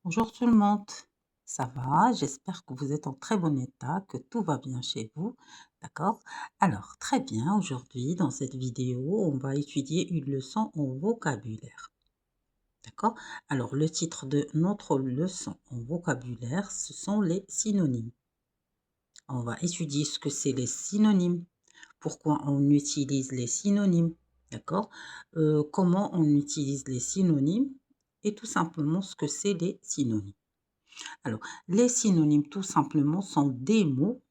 Bonjour tout le monde, ça va? J'espère que vous êtes en très bon état, que tout va bien chez vous, d'accord? Alors, très bien, aujourd'hui, dans cette vidéo, on va étudier une leçon en vocabulaire, d'accord? Alors, le titre de notre leçon en vocabulaire, ce sont les synonymes. On va étudier ce que c'est les synonymes, pourquoi on utilise les synonymes, d'accord? Comment on utilise les synonymes et tout simplement ce que c'est les synonymes. Alors, les synonymes, tout simplement, sont des mots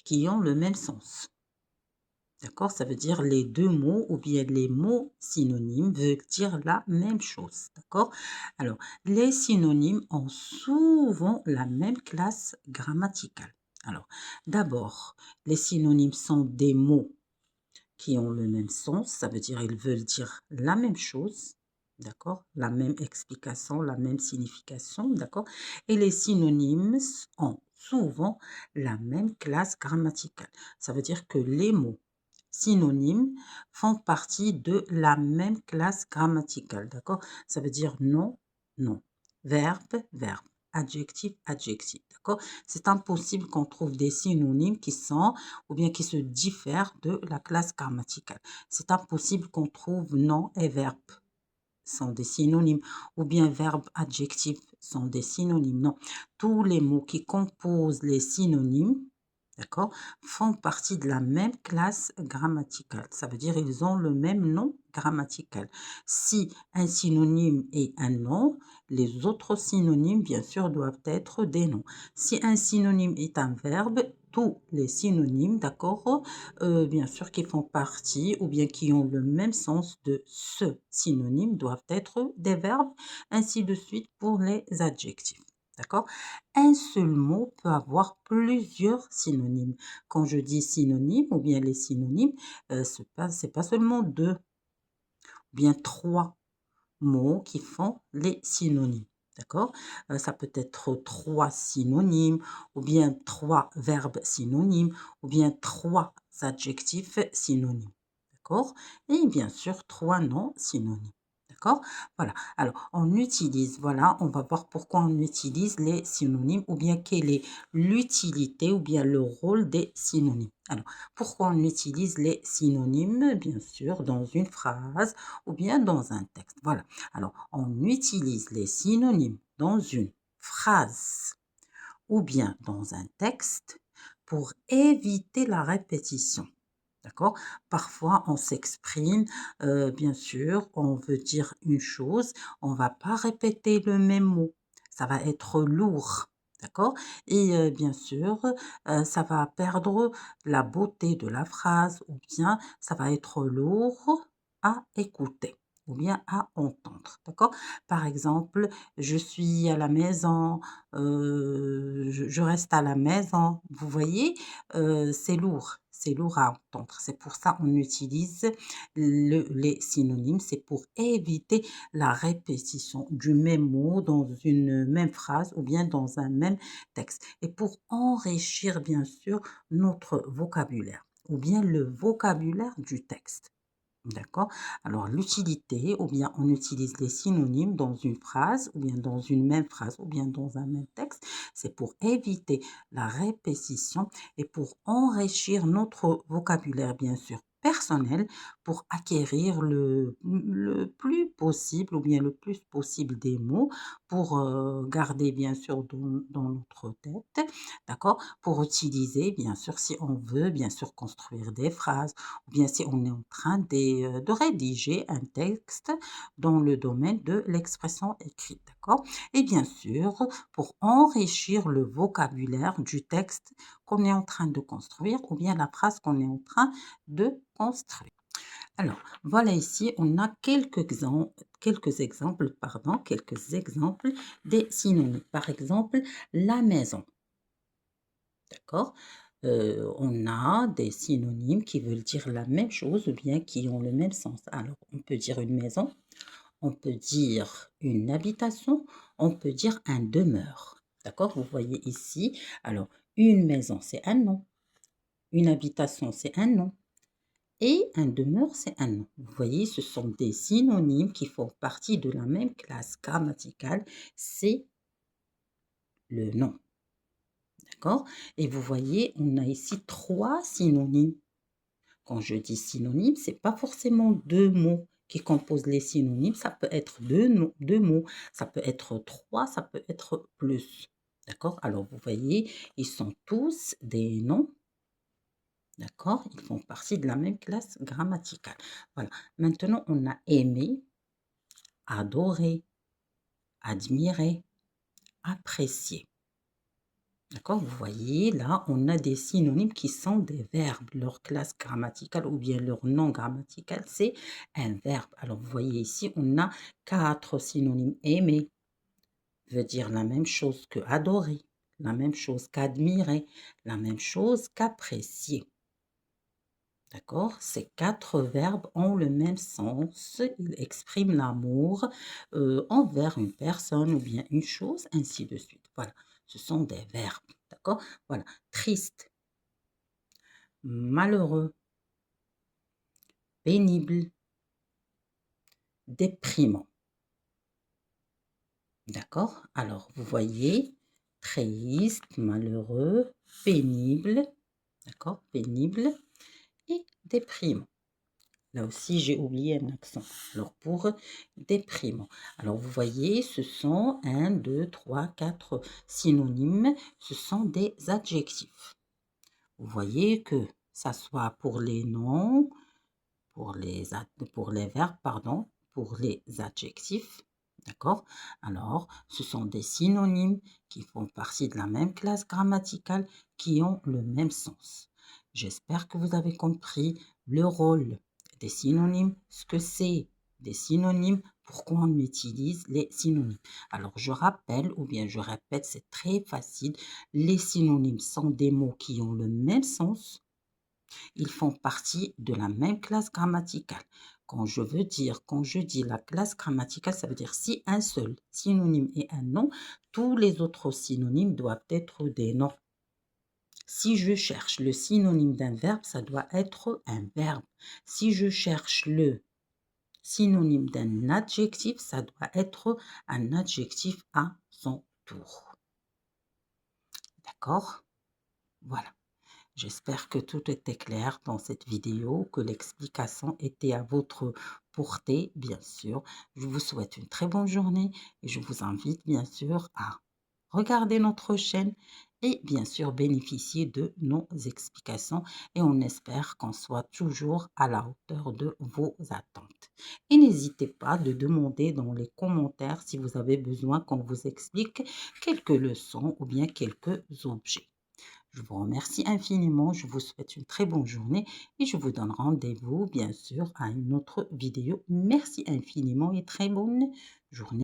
qui ont le même sens. D'accord? Ça veut dire les deux mots ou bien les mots synonymes veulent dire la même chose. D'accord? Alors, les synonymes ont souvent la même classe grammaticale. Alors, d'abord, les synonymes sont des mots qui ont le même sens, ça veut dire ils veulent dire la même chose, d'accord? La même explication, la même signification, d'accord? Et les synonymes ont souvent la même classe grammaticale. Ça veut dire que les mots synonymes font partie de la même classe grammaticale, d'accord? Ça veut dire nom, nom, verbe, verbe, adjectif, adjectif, d'accord? C'est impossible qu'on trouve des synonymes qui sont ou bien qui se diffèrent de la classe grammaticale. C'est impossible qu'on trouve nom et verbe sont des synonymes ou bien verbe adjectif sont des synonymes. Non, tous les mots qui composent les synonymes, d'accord, font partie de la même classe grammaticale. Ça veut dire ils ont le même nom grammatical. Si un synonyme est un nom, les autres synonymes, bien sûr, doivent être des noms. Si un synonyme est un verbe, tous les synonymes, d'accord, bien sûr, qui font partie ou bien qui ont le même sens de ce synonyme doivent être des verbes, ainsi de suite pour les adjectifs. D'accord? Un seul mot peut avoir plusieurs synonymes. Quand je dis synonyme ou bien les synonymes, c'est pas seulement deux ou bien trois mots qui font les synonymes. D'accord? Ça peut être trois synonymes, ou bien trois verbes synonymes, ou bien trois adjectifs synonymes. D'accord? Et bien sûr, trois noms synonymes. D'accord? Voilà. Alors, on utilise, voilà, on va voir pourquoi on utilise les synonymes ou bien quelle est l'utilité ou bien le rôle des synonymes. Alors, pourquoi on utilise les synonymes, bien sûr, dans une phrase ou bien dans un texte. Voilà. Alors, on utilise les synonymes dans une phrase ou bien dans un texte pour éviter la répétition. D'accord? Parfois, on s'exprime, bien sûr, on veut dire une chose, on va pas répéter le même mot. Ça va être lourd. D'accord? Et bien sûr, ça va perdre la beauté de la phrase ou bien ça va être lourd à écouter ou bien à entendre. D'accord? Par exemple, je suis à la maison, je reste à la maison. Vous voyez, c'est lourd à entendre. C'est pour ça on utilise les synonymes, c'est pour éviter la répétition du même mot dans une même phrase ou bien dans un même texte. Et pour enrichir bien sûr notre vocabulaire ou bien le vocabulaire du texte. D'accord? Alors, l'utilité, ou bien on utilise les synonymes dans une phrase, ou bien dans une même phrase, ou bien dans un même texte, c'est pour éviter la répétition et pour enrichir notre vocabulaire, bien sûr, personnel, pour acquérir le plus possible, ou bien le plus possible des mots, pour garder, bien sûr, dans notre tête, d'accord? Pour utiliser, bien sûr, si on veut, bien sûr, construire des phrases ou bien si on est en train de rédiger un texte dans le domaine de l'expression écrite, d'accord? Et bien sûr, pour enrichir le vocabulaire du texte qu'on est en train de construire ou bien la phrase qu'on est en train de construire. Alors, voilà ici, on a quelques exemples, pardon, quelques exemples des synonymes. Par exemple, la maison. D'accord? On a des synonymes qui veulent dire la même chose ou bien qui ont le même sens. Alors, on peut dire une maison, on peut dire une habitation, on peut dire un demeure. D'accord? Vous voyez ici, alors, une maison, c'est un nom. Une habitation, c'est un nom. Et un demeure, c'est un nom. Vous voyez, ce sont des synonymes qui font partie de la même classe grammaticale. C'est le nom. D'accord? Et vous voyez, on a ici 3 synonymes. Quand je dis synonyme, c'est pas forcément 2 mots qui composent les synonymes, ça peut être 2 mots, ça peut être 3, ça peut être plus. D'accord? Alors vous voyez, ils sont tous des noms. D'accord? Ils font partie de la même classe grammaticale. Voilà. Maintenant, on a aimé, adoré, admiré, apprécié. D'accord? Vous voyez, là, on a des synonymes qui sont des verbes. Leur classe grammaticale ou bien leur nom grammatical, c'est un verbe. Alors, vous voyez ici, on a 4 synonymes. Aimer veut dire la même chose que adorer, la même chose qu'admirer, la même chose qu'apprécier. D'accord? Ces 4 verbes ont le même sens. Ils expriment l'amour envers une personne ou bien une chose, ainsi de suite. Voilà, ce sont des verbes. D'accord? Voilà, triste, malheureux, pénible, déprimant. D'accord? Alors, vous voyez, triste, malheureux, pénible, d'accord? Pénible et déprimant. Là aussi, j'ai oublié un accent. Alors, pour déprimant. Alors, vous voyez, ce sont 1, 2, 3, 4 synonymes. Ce sont des adjectifs. Vous voyez que ça soit pour les noms, pour les verbes, pardon, pour les adjectifs. D'accord? Alors, ce sont des synonymes qui font partie de la même classe grammaticale qui ont le même sens. J'espère que vous avez compris le rôle des synonymes, ce que c'est des synonymes, pourquoi on utilise les synonymes. Alors, je rappelle ou bien je répète, c'est très facile. Les synonymes sont des mots qui ont le même sens. Ils font partie de la même classe grammaticale. Quand je dis la classe grammaticale, ça veut dire si un seul synonyme est un nom, tous les autres synonymes doivent être des noms. Si je cherche le synonyme d'un verbe, ça doit être un verbe. Si je cherche le synonyme d'un adjectif, ça doit être un adjectif à son tour. D'accord? Voilà. J'espère que tout était clair dans cette vidéo, que l'explication était à votre portée, bien sûr. Je vous souhaite une très bonne journée et je vous invite bien sûr à regarder notre chaîne et bien sûr bénéficier de nos explications et on espère qu'on soit toujours à la hauteur de vos attentes. Et n'hésitez pas de demander dans les commentaires si vous avez besoin qu'on vous explique quelques leçons ou bien quelques objets. Je vous remercie infiniment, je vous souhaite une très bonne journée et je vous donne rendez-vous bien sûr à une autre vidéo. Merci infiniment et très bonne journée.